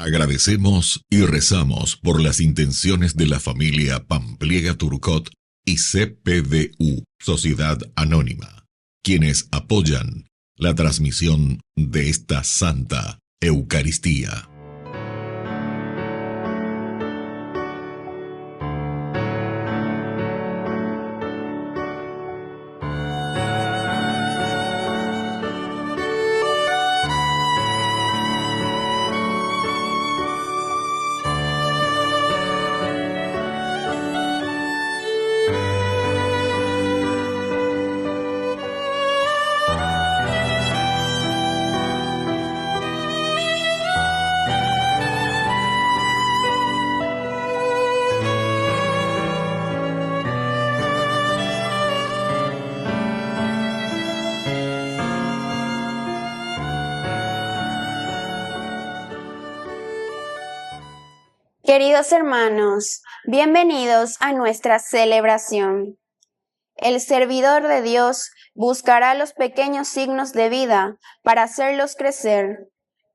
Agradecemos y rezamos por las intenciones de la familia Pampliega Turcot y CPDU, Sociedad Anónima, quienes apoyan la transmisión de esta Santa Eucaristía. Queridos hermanos, bienvenidos a nuestra celebración. El servidor de Dios buscará los pequeños signos de vida para hacerlos crecer.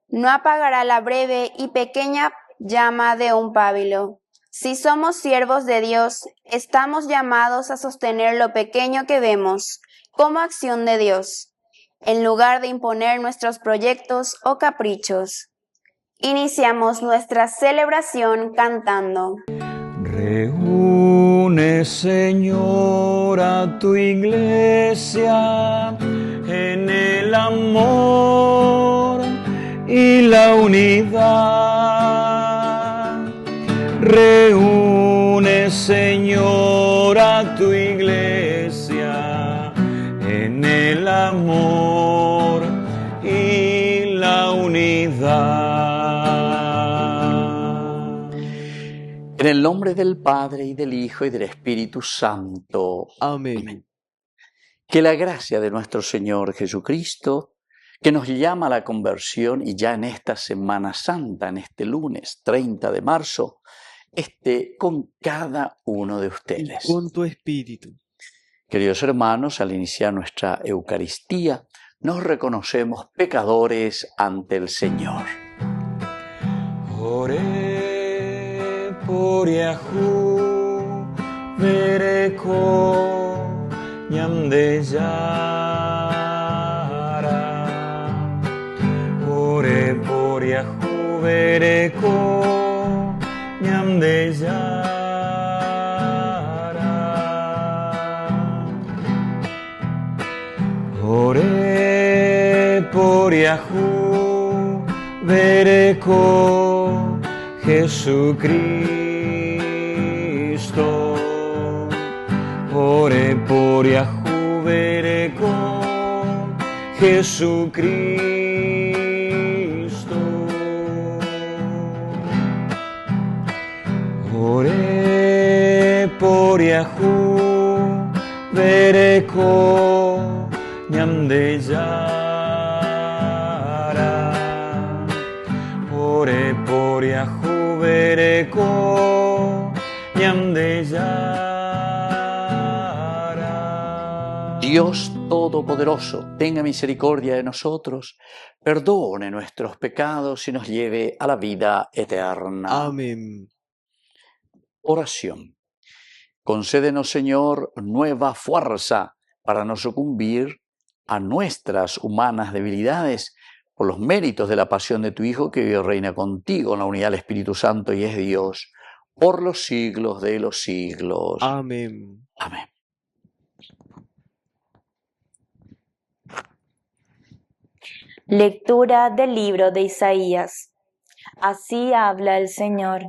No apagará la breve y pequeña llama de un pábilo. Si somos siervos de Dios, estamos llamados a sostener lo pequeño que vemos como acción de Dios, en lugar de imponer nuestros proyectos o caprichos. Iniciamos nuestra celebración cantando. Reúne, Señor, a tu iglesia en el amor y la unidad. Reúne, Señor, a tu iglesia en el amor y la unidad. En el nombre del Padre, y del Hijo, y del Espíritu Santo. Amén. Que la gracia de nuestro Señor Jesucristo, que nos llama a la conversión, y ya en esta Semana Santa, en este lunes 30 de marzo, esté con cada uno de ustedes. Con tu espíritu. Queridos hermanos, al iniciar nuestra Eucaristía, nos reconocemos pecadores ante el Señor. Poriahu vereko nyamdejara Ore poriahu vereko nyamdejara Ore poriahu vereko Jesucristo, ore poriahu vereko Jesucristo, ore poriahu vereko nyamdejara, ore poriahu vereko nyamdejara. Dios Todopoderoso, tenga misericordia de nosotros, perdone nuestros pecados y nos lleve a la vida eterna. Amén. Oración. Concédenos, Señor, nueva fuerza para no sucumbir a nuestras humanas debilidades, por los méritos de la pasión de tu Hijo, que vive y reina contigo en la unidad del Espíritu Santo y es Dios, por los siglos de los siglos. Amén. Amén. Lectura del libro de Isaías. Así habla el Señor.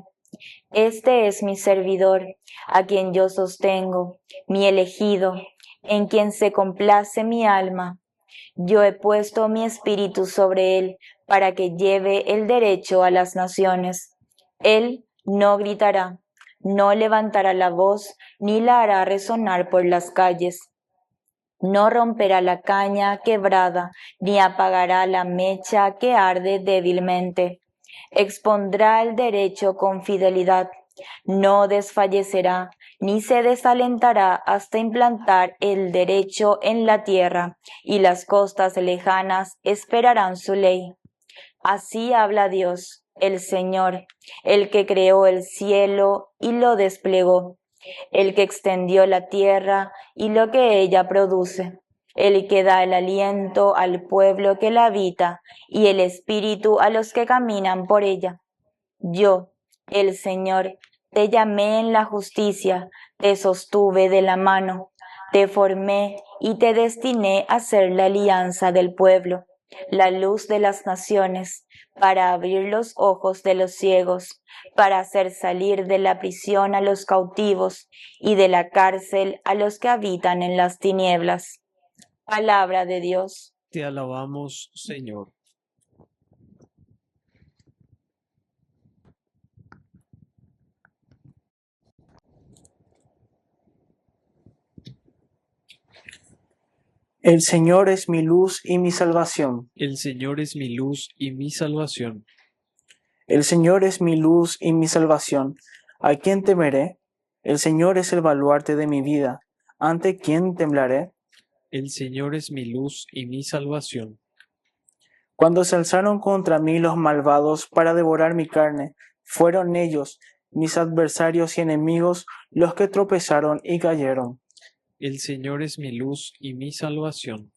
Este es mi servidor, a quien yo sostengo, mi elegido, en quien se complace mi alma. Yo he puesto mi espíritu sobre él para que lleve el derecho a las naciones. Él no gritará, no levantará la voz, ni la hará resonar por las calles. No romperá la caña quebrada, ni apagará la mecha que arde débilmente. Expondrá el derecho con fidelidad. No desfallecerá, ni se desalentará hasta implantar el derecho en la tierra, y las costas lejanas esperarán su ley. Así habla Dios, el Señor, el que creó el cielo y lo desplegó, el que extendió la tierra y lo que ella produce, el que da el aliento al pueblo que la habita y el espíritu a los que caminan por ella. Yo, el Señor, te llamé en la justicia, te sostuve de la mano, te formé y te destiné a ser la alianza del pueblo, la luz de las naciones, para abrir los ojos de los ciegos, para hacer salir de la prisión a los cautivos y de la cárcel a los que habitan en las tinieblas. Palabra de Dios. Te alabamos, Señor. El Señor es mi luz y mi salvación. El Señor es mi luz y mi salvación. El Señor es mi luz y mi salvación. ¿A quién temeré? El Señor es el baluarte de mi vida. ¿Ante quién temblaré? El Señor es mi luz y mi salvación. Cuando se alzaron contra mí los malvados para devorar mi carne, fueron ellos, mis adversarios y enemigos, los que tropezaron y cayeron. El Señor es mi luz y mi salvación.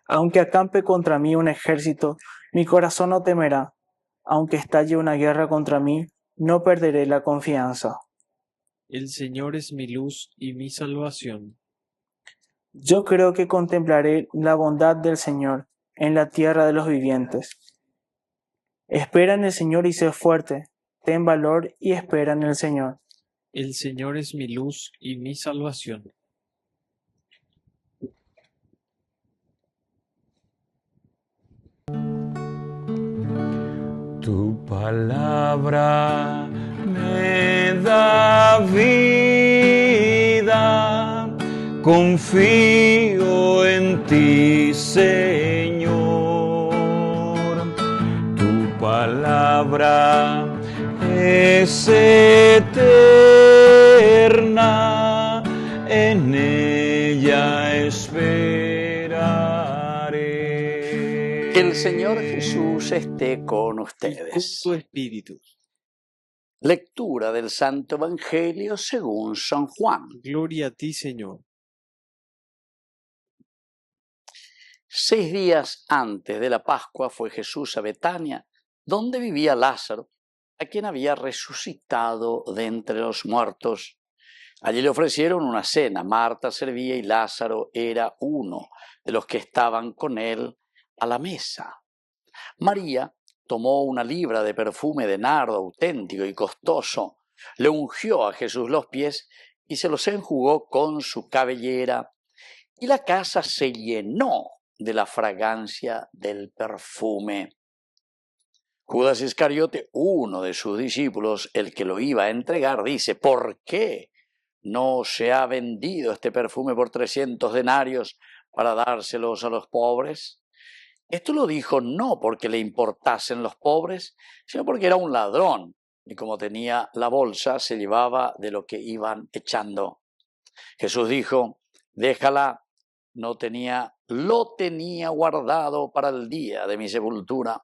Aunque acampe contra mí un ejército, mi corazón no temerá. Aunque estalle una guerra contra mí, no perderé la confianza. El Señor es mi luz y mi salvación. Yo creo que contemplaré la bondad del Señor en la tierra de los vivientes. Espera en el Señor y sé fuerte. Ten valor y espera en el Señor. El Señor es mi luz y mi salvación. Tu palabra me da vida, confío en ti, Señor. Tu palabra es eterna, en ella esperaré. Que el Señor Jesús esté con Y ustedes. con tu espíritu. Lectura del Santo Evangelio según San Juan. Gloria a ti, Señor. 6 días antes de la Pascua fue Jesús a Betania, donde vivía Lázaro, a quien había resucitado de entre los muertos. Allí le ofrecieron una cena. Marta servía y Lázaro era uno de los que estaban con él a la mesa. María tomó una libra de perfume de nardo auténtico y costoso, le ungió a Jesús los pies y se los enjugó con su cabellera, y la casa se llenó de la fragancia del perfume. Judas Iscariote, uno de sus discípulos, el que lo iba a entregar, dice: ¿por qué no se ha vendido este perfume por 300 denarios para dárselos a los pobres? Esto lo dijo no porque le importasen los pobres, sino porque era un ladrón, y como tenía la bolsa, se llevaba de lo que iban echando. Jesús dijo: déjala, lo tenía guardado para el día de mi sepultura,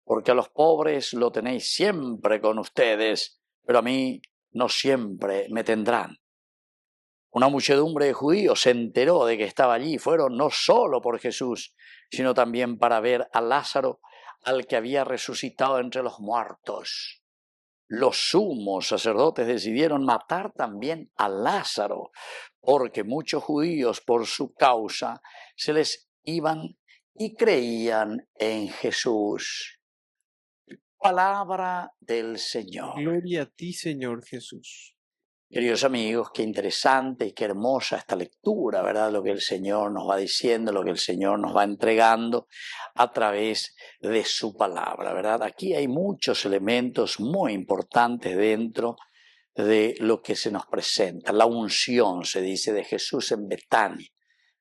porque a los pobres lo tenéis siempre con ustedes, pero a mí no siempre me tendrán. Una muchedumbre de judíos se enteró de que estaba allí. Fueron no solo por Jesús, sino también para ver a Lázaro, al que había resucitado entre los muertos. Los sumos sacerdotes decidieron matar también a Lázaro, porque muchos judíos por su causa se les iban y creían en Jesús. Palabra del Señor. Gloria a ti, Señor Jesús. Queridos amigos, qué interesante y qué hermosa esta lectura, ¿verdad? Lo que el Señor nos va diciendo, lo que el Señor nos va entregando a través de su palabra, ¿verdad? Aquí hay muchos elementos muy importantes dentro de lo que se nos presenta. La unción, se dice, de Jesús en Betania.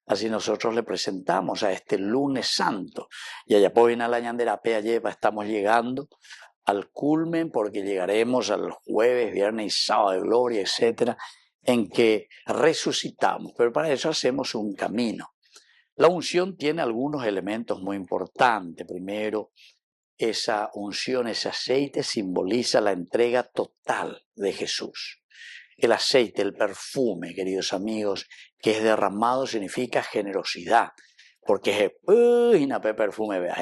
Así nosotros le presentamos a este lunes santo. Y allá pues en la ñandera pea lleva, estamos llegando al culmen, porque llegaremos al jueves, viernes y sábado de gloria, etcétera, en que resucitamos. Pero para eso hacemos un camino. La unción tiene algunos elementos muy importantes. Primero, esa unción, ese aceite simboliza la entrega total de Jesús. El aceite, el perfume, queridos amigos, que es derramado significa generosidad, porque es perfume, vea.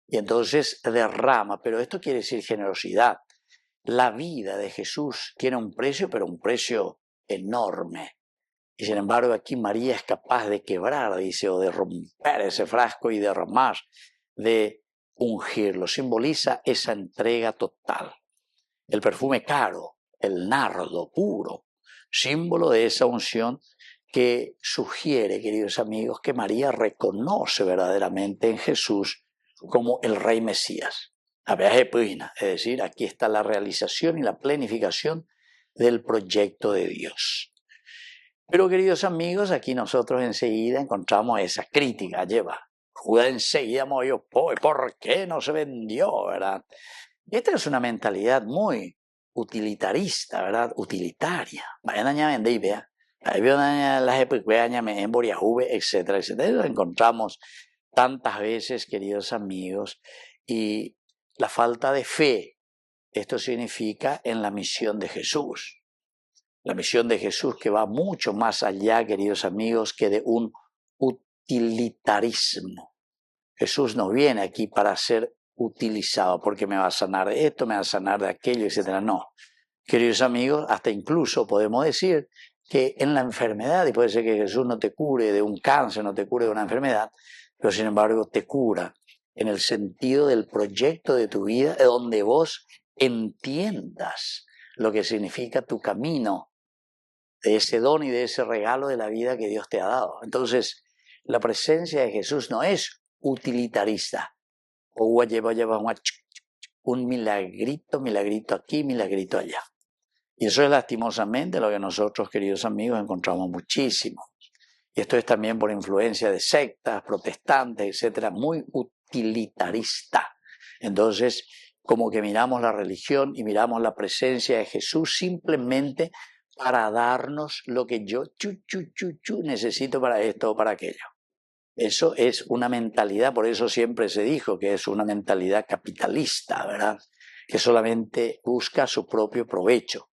Y entonces derrama, pero esto quiere decir generosidad. La vida de Jesús tiene un precio, pero un precio enorme. Y sin embargo aquí María es capaz de quebrar, dice, o de romper ese frasco y derramar, de ungirlo. Simboliza esa entrega total. El perfume caro, el nardo puro, símbolo de esa unción que sugiere, queridos amigos, que María reconoce verdaderamente en Jesús como el Rey Mesías. Es decir, aquí está la realización y la planificación del proyecto de Dios. Pero, queridos amigos, aquí nosotros enseguida encontramos esa crítica, Judas enseguida movió, ¿por qué no se vendió, verdad? Y esta es una mentalidad muy utilitarista, ¿verdad? Utilitaria. Vayan a vender y vea. Ahí veo las en Boriajuve, etcétera, etcétera. Lo encontramos tantas veces, queridos amigos, y la falta de fe. Esto significa en la misión de Jesús. La misión de Jesús que va mucho más allá, queridos amigos, que de un utilitarismo. Jesús no viene aquí para ser utilizado porque me va a sanar de esto, me va a sanar de aquello, etc. No. Queridos amigos, hasta incluso podemos decir que en la enfermedad, y puede ser que Jesús no te cure de un cáncer, no te cure de una enfermedad, pero sin embargo te cura en el sentido del proyecto de tu vida, donde vos entiendas lo que significa tu camino, de ese don y de ese regalo de la vida que Dios te ha dado. Entonces, la presencia de Jesús no es utilitarista, o lleva un milagrito aquí, milagrito allá. Y eso es lastimosamente lo que nosotros, queridos amigos, encontramos muchísimo. Y esto es también por influencia de sectas, protestantes, etcétera, muy utilitarista. Entonces, como que miramos la religión y miramos la presencia de Jesús simplemente para darnos lo que yo necesito para esto o para aquello. Eso es una mentalidad, por eso siempre se dijo que es una mentalidad capitalista, ¿verdad? Que solamente busca su propio provecho.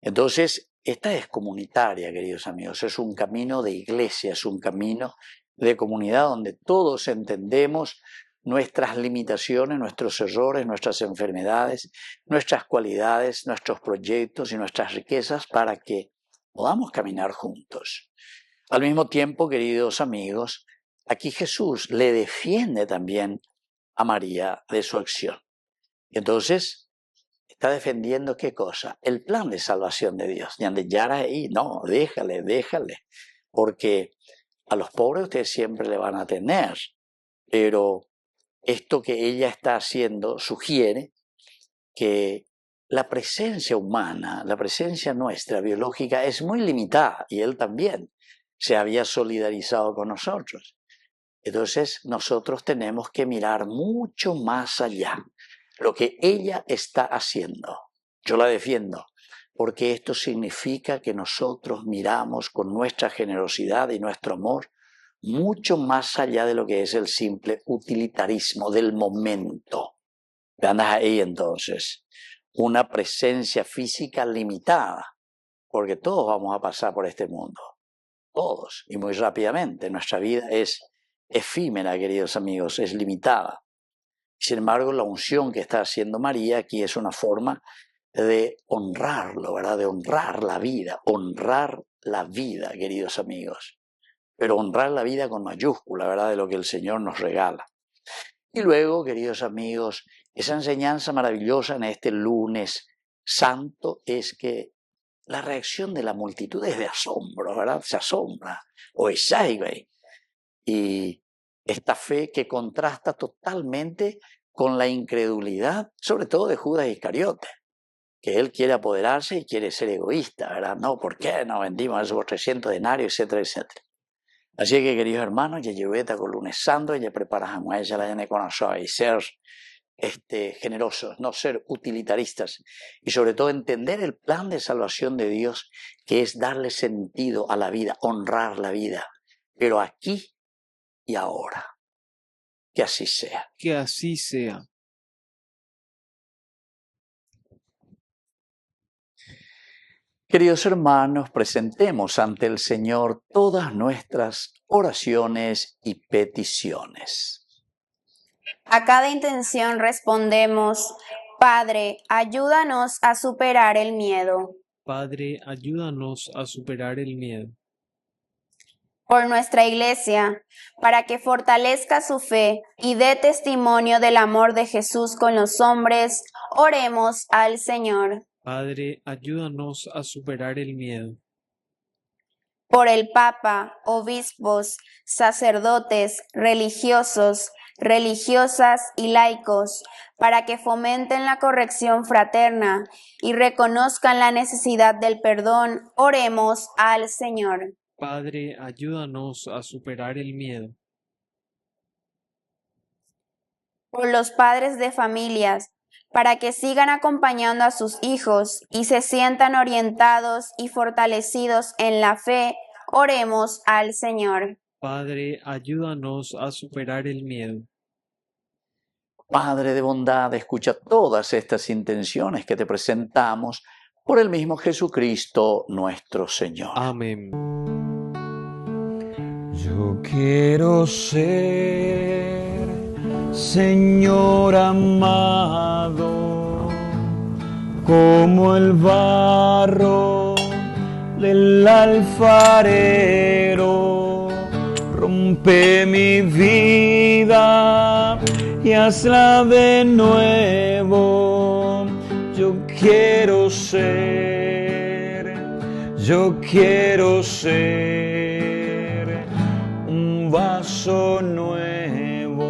Entonces, esta es comunitaria, queridos amigos, es un camino de iglesia, es un camino de comunidad donde todos entendemos nuestras limitaciones, nuestros errores, nuestras enfermedades, nuestras cualidades, nuestros proyectos y nuestras riquezas para que podamos caminar juntos. Al mismo tiempo, queridos amigos, aquí Jesús le defiende también a María de su acción. Y entonces está defendiendo ¿qué cosa? El plan de salvación de Dios. No, déjale, porque a los pobres ustedes siempre le van a tener, pero esto que ella está haciendo sugiere que la presencia humana, la presencia nuestra biológica es muy limitada y él también se había solidarizado con nosotros. Entonces nosotros tenemos que mirar mucho más allá lo que ella está haciendo. Yo la defiendo porque esto significa que nosotros miramos con nuestra generosidad y nuestro amor mucho más allá de lo que es el simple utilitarismo del momento. Vean ahí entonces, una presencia física limitada, porque todos vamos a pasar por este mundo, todos, y muy rápidamente. Nuestra vida es efímera, queridos amigos, es limitada. Sin embargo, la unción que está haciendo María aquí es una forma de honrarlo, ¿verdad? De honrar la vida, queridos amigos. Pero honrar la vida con mayúscula, ¿verdad? De lo que el Señor nos regala. Y luego, queridos amigos, esa enseñanza maravillosa en este lunes santo es que la reacción de la multitud es de asombro, ¿verdad? Se asombra, o es y esta fe que contrasta totalmente con la incredulidad, sobre todo de Judas Iscariote, que él quiere apoderarse y quiere ser egoísta, ¿verdad? No, ¿por qué no vendimos esos 300 denarios, etcétera, etcétera? Así que, queridos hermanos, ya llevé esta con lunes santo, ya preparamos a ella la de conocer y ser generosos, no ser utilitaristas, y sobre todo entender el plan de salvación de Dios, que es darle sentido a la vida, honrar la vida, pero aquí y ahora. Que así sea. Que así sea. Queridos hermanos, presentemos ante el Señor todas nuestras oraciones y peticiones. A cada intención respondemos, Padre, ayúdanos a superar el miedo. Padre, ayúdanos a superar el miedo. Por nuestra Iglesia, para que fortalezca su fe y dé testimonio del amor de Jesús con los hombres, oremos al Señor. Padre, ayúdanos a superar el miedo. Por el Papa, obispos, sacerdotes, religiosos, religiosas y laicos, para que fomenten la corrección fraterna y reconozcan la necesidad del perdón, oremos al Señor. Padre, ayúdanos a superar el miedo. Por los padres de familias, para que sigan acompañando a sus hijos y se sientan orientados y fortalecidos en la fe, oremos al Señor. Padre, ayúdanos a superar el miedo. Padre de bondad, escucha todas estas intenciones que te presentamos por el mismo Jesucristo nuestro Señor. Amén. Yo quiero ser, Señor amado, como el barro del alfarero. Rompe mi vida y hazla de nuevo. Yo quiero ser un vaso nuevo.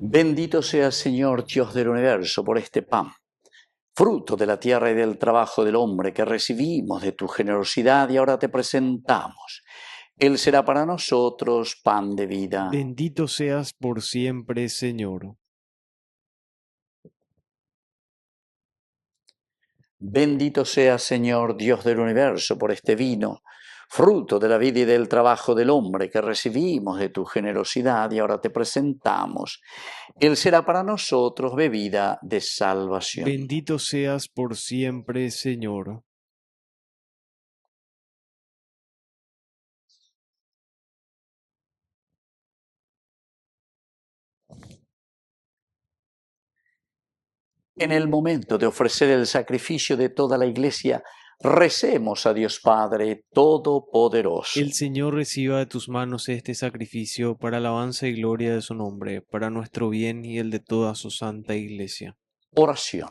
Bendito sea, Señor Dios del universo, por este pan, fruto de la tierra y del trabajo del hombre que recibimos de tu generosidad y ahora te presentamos. Él será para nosotros pan de vida. Bendito seas por siempre, Señor. Bendito sea, Señor Dios del universo, por este vino, fruto de la vida y del trabajo del hombre que recibimos de tu generosidad y ahora te presentamos. Él será para nosotros bebida de salvación. Bendito seas por siempre, Señor. En el momento de ofrecer el sacrificio de toda la Iglesia, recemos a Dios Padre Todopoderoso. El Señor reciba de tus manos este sacrificio para alabanza y gloria de su nombre, para nuestro bien y el de toda su santa Iglesia. Oración.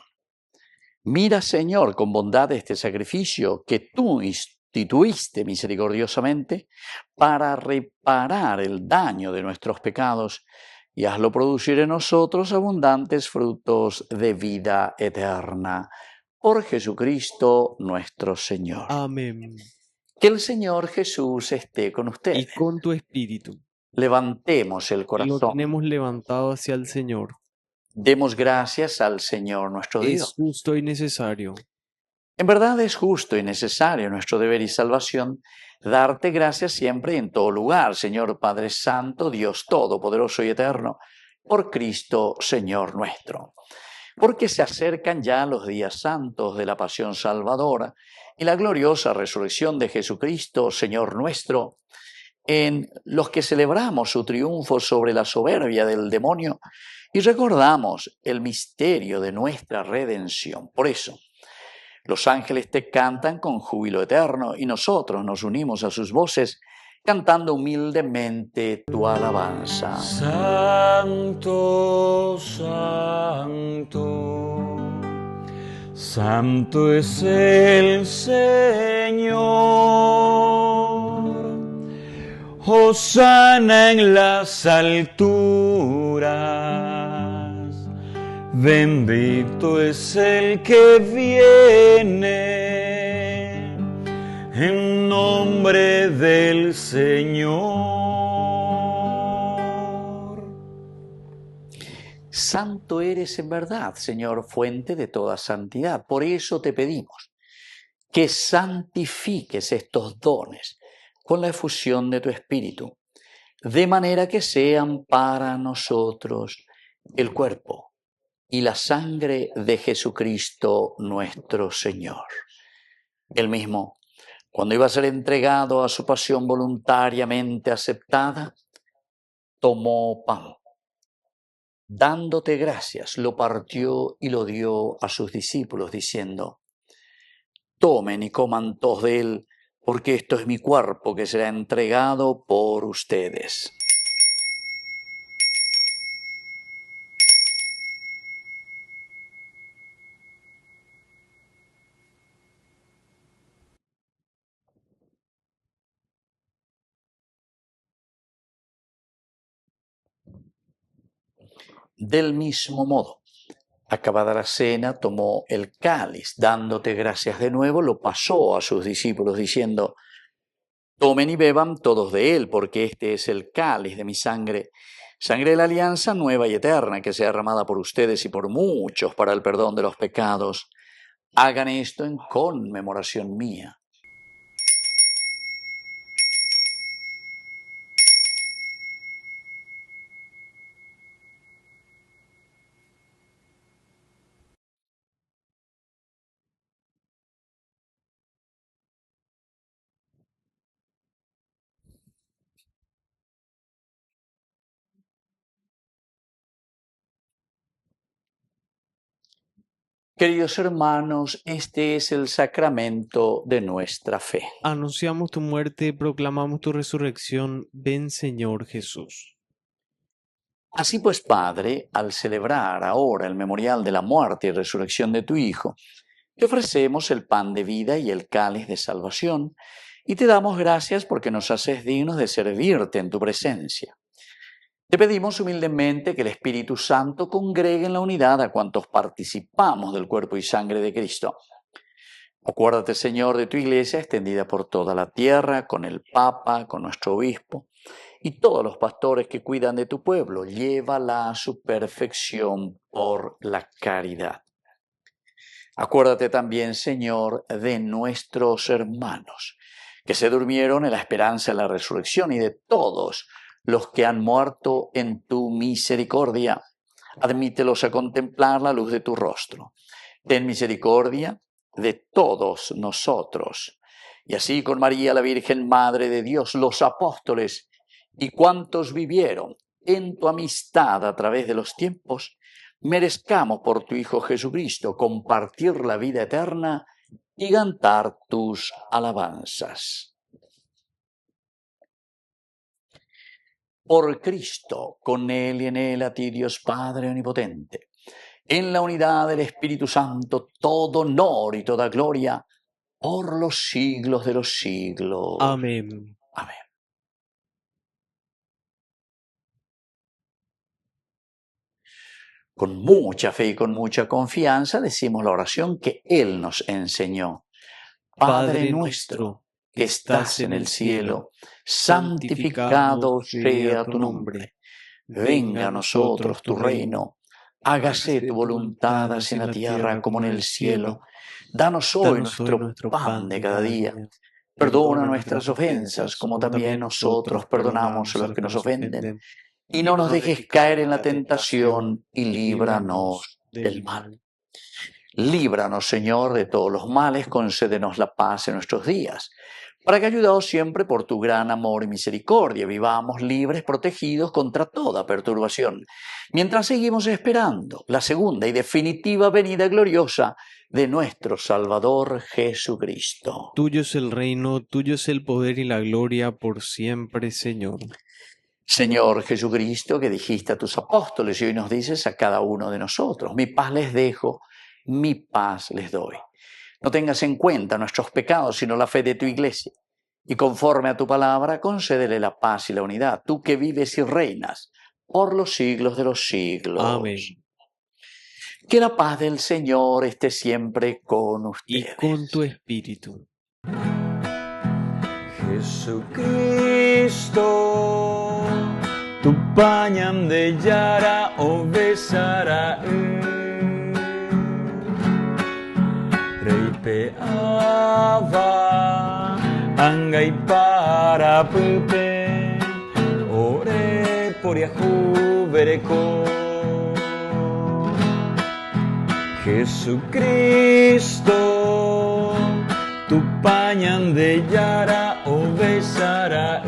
Mira, Señor, con bondad este sacrificio que tú instituiste misericordiosamente para reparar el daño de nuestros pecados y hazlo producir en nosotros abundantes frutos de vida eterna. Por Jesucristo nuestro Señor. Amén. Que el Señor Jesús esté con Y ustedes. con tu espíritu. Levantemos el Lo corazón. tenemos levantado hacia el Señor. Demos gracias al Señor nuestro Es Dios. justo y necesario. En verdad es justo y necesario nuestro deber y salvación darte gracias siempre y en todo lugar, Señor Padre Santo, Dios Todopoderoso y Eterno, por Cristo, Señor nuestro. Porque se acercan ya los días santos de la pasión salvadora y la gloriosa resurrección de Jesucristo, Señor nuestro, en los que celebramos su triunfo sobre la soberbia del demonio y recordamos el misterio de nuestra redención. Por eso, los ángeles te cantan con júbilo eterno y nosotros nos unimos a sus voces cantando humildemente tu alabanza. Santo, santo, santo es el Señor. Hosana en las alturas. Bendito es el que viene en nombre del Señor. Santo eres en verdad, Señor, fuente de toda santidad. Por eso te pedimos que santifiques estos dones con la efusión de tu Espíritu, de manera que sean para nosotros el cuerpo y la sangre de Jesucristo nuestro Señor. Él mismo, cuando iba a ser entregado a su pasión voluntariamente aceptada, tomó pan. Dándote gracias, lo partió y lo dio a sus discípulos, diciendo: tomen y coman todos de él, porque esto es mi cuerpo que será entregado por ustedes. Del mismo modo, acabada la cena, tomó el cáliz, dándote gracias de nuevo, lo pasó a sus discípulos, diciendo: tomen y beban todos de él, porque este es el cáliz de mi sangre, sangre de la alianza nueva y eterna, que sea derramada por ustedes y por muchos para el perdón de los pecados. Hagan esto en conmemoración mía. Queridos hermanos, este es el sacramento de nuestra fe. Anunciamos tu muerte, proclamamos tu resurrección. Ven, Señor Jesús. Así pues, Padre, al celebrar ahora el memorial de la muerte y resurrección de tu Hijo, te ofrecemos el pan de vida y el cáliz de salvación, y te damos gracias porque nos haces dignos de servirte en tu presencia. Te pedimos humildemente que el Espíritu Santo congregue en la unidad a cuantos participamos del cuerpo y sangre de Cristo. Acuérdate, Señor, de tu Iglesia extendida por toda la tierra, con el Papa, con nuestro Obispo, y todos los pastores que cuidan de tu pueblo. Llévala a su perfección por la caridad. Acuérdate también, Señor, de nuestros hermanos, que se durmieron en la esperanza de la resurrección, y de todos los que han muerto en tu misericordia. Admítelos a contemplar la luz de tu rostro. Ten misericordia de todos nosotros. Y así con María, la Virgen Madre de Dios, los apóstoles y cuantos vivieron en tu amistad a través de los tiempos, merezcamos por tu Hijo Jesucristo compartir la vida eterna y cantar tus alabanzas. Por Cristo, con Él y en Él, a ti, Dios Padre Omnipotente, en la unidad del Espíritu Santo, todo honor y toda gloria, por los siglos de los siglos. Amén. Amén. Con mucha fe y con mucha confianza decimos la oración que Él nos enseñó. Padre nuestro, que estás en el cielo, santificado sea tu nombre. Venga a nosotros tu reino. Hágase tu voluntad así en la tierra como en el cielo. Danos hoy nuestro pan de cada día. Perdona nuestras ofensas, como también nosotros perdonamos a los que nos ofenden. Y no nos dejes caer en la tentación, y líbranos del mal. Líbranos, Señor, de todos los males, concédenos la paz en nuestros días, para que, ayudados siempre por tu gran amor y misericordia, vivamos libres, protegidos contra toda perturbación, mientras seguimos esperando la segunda y definitiva venida gloriosa de nuestro Salvador Jesucristo. Tuyo es el reino, tuyo es el poder y la gloria por siempre, Señor. Señor Jesucristo, que dijiste a tus apóstoles y hoy nos dices a cada uno de nosotros: mi paz les dejo, mi paz les doy. No tengas en cuenta nuestros pecados, sino la fe de tu Iglesia. Y conforme a tu palabra, concédele la paz y la unidad, tú que vives y reinas por los siglos de los siglos. Amén. Que la paz del Señor esté siempre con ustedes. Y con tu espíritu. Jesucristo, tu pañam de yara o besara. Rei pe ava, angai para para pepe, ore por Yahu vereko. Jesucristo, tu pañan de yara o besara.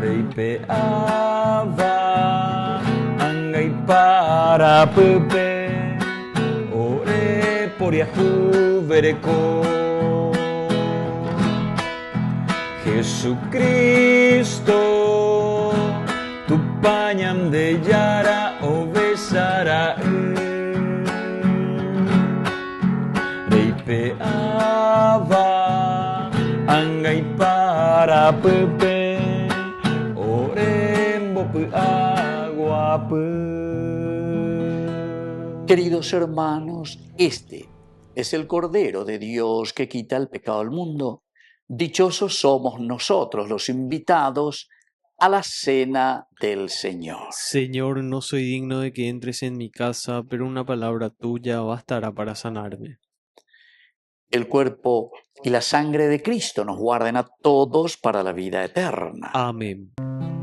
Reipe ava, angai para pepe, ore por Yahu vereko. Jesucristo, tu pañam de yara o besara. Reipe ava, angai para pepe, orembo agua. Queridos hermanos, este es el Cordero de Dios que quita el pecado del mundo. Dichosos somos nosotros los invitados a la cena del Señor. Señor, no soy digno de que entres en mi casa, pero una palabra tuya bastará para sanarme. El cuerpo y la sangre de Cristo nos guarden a todos para la vida eterna. Amén.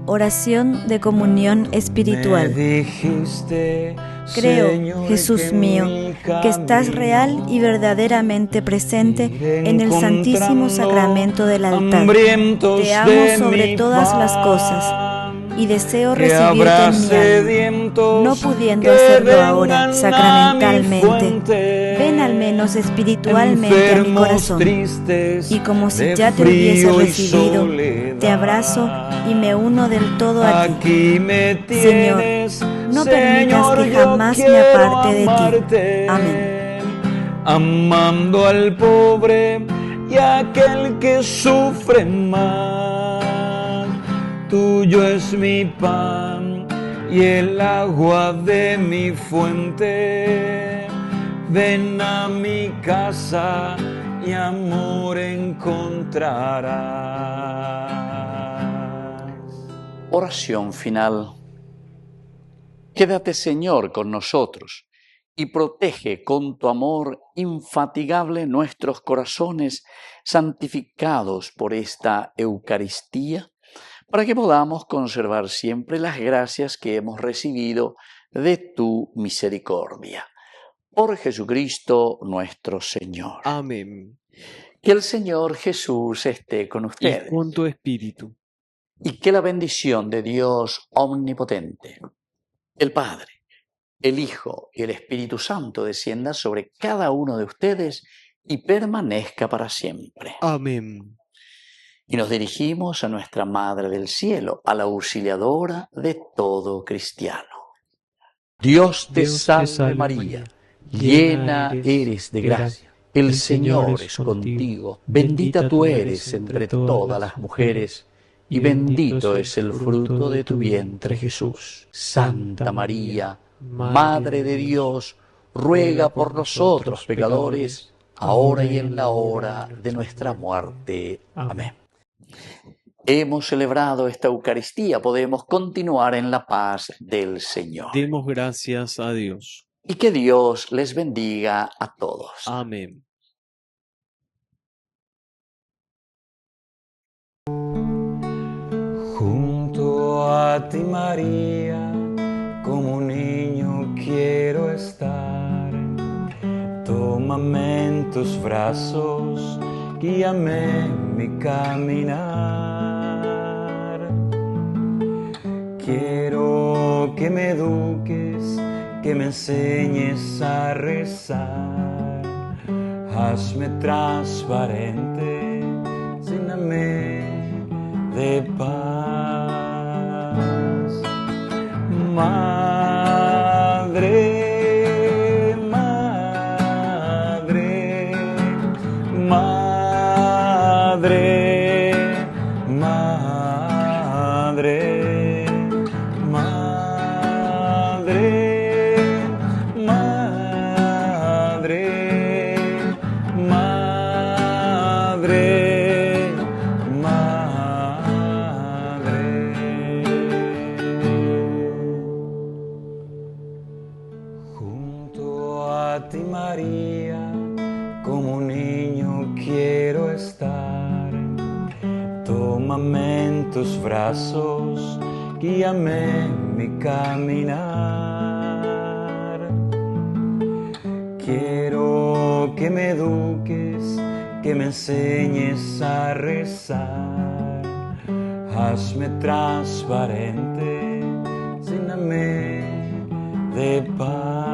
Oración de comunión espiritual. Me dijiste, Creo, Señor, Jesús que mío, mi que estás camino real y verdaderamente presente iré en el Santísimo encontrando Sacramento del altar. hambrientos Te amo de sobre mi todas las pan, cosas y deseo que recibirte habrá en mi alma. sedientos No pudiendo que hacerlo ahora vengan a mi sacramentalmente, fuente, ven al menos espiritualmente a mi enfermos, corazón. tristes, Y como si de ya te hubiese frío y recibido, soledad. te abrazo y me uno del todo a ti. Aquí me tienes, no permitas Señor, que yo jamás me quiero aparte de ti. amarte. Amén. Amando al pobre y a aquel que sufre más. Tuyo es mi pan y el agua de mi fuente. Ven a mi casa y amor encontrarás. Oración final. Quédate, Señor, con nosotros y protege con tu amor infatigable nuestros corazones santificados por esta Eucaristía, para que podamos conservar siempre las gracias que hemos recibido de tu misericordia. Por Jesucristo nuestro Señor. Amén. Que el Señor Jesús esté con Y ustedes. con tu espíritu. Y que la bendición de Dios omnipotente, el Padre, el Hijo y el Espíritu Santo descienda sobre cada uno de ustedes y permanezca para siempre. Amén. Y nos dirigimos a nuestra Madre del Cielo, a la auxiliadora de todo cristiano. Dios te salve María, llena eres de gracia. El Señor es contigo, bendita tú eres entre todas las mujeres, y bendito es el fruto de tu vientre Jesús. Santa María, Madre de Dios, ruega por nosotros pecadores, ahora y en la hora de nuestra muerte. Amén. Hemos celebrado esta Eucaristía, podemos continuar en la paz del Señor. Demos gracias a Dios. Y que Dios les bendiga a todos. Amén. Junto a ti, María, como un niño quiero estar. Tómame en tus brazos, guíame en mi caminar. Quiero que me eduques, que me enseñes a rezar. Hazme transparente, lléname de paz. Madre, madre, madre, madre, madre, madre, Junto a ti, María, como un niño quiero estar. Tómame en tus brazos, guíame en mi caminar. Quiero que me eduques, que me enseñes a rezar. Hazme transparente, lléname de paz.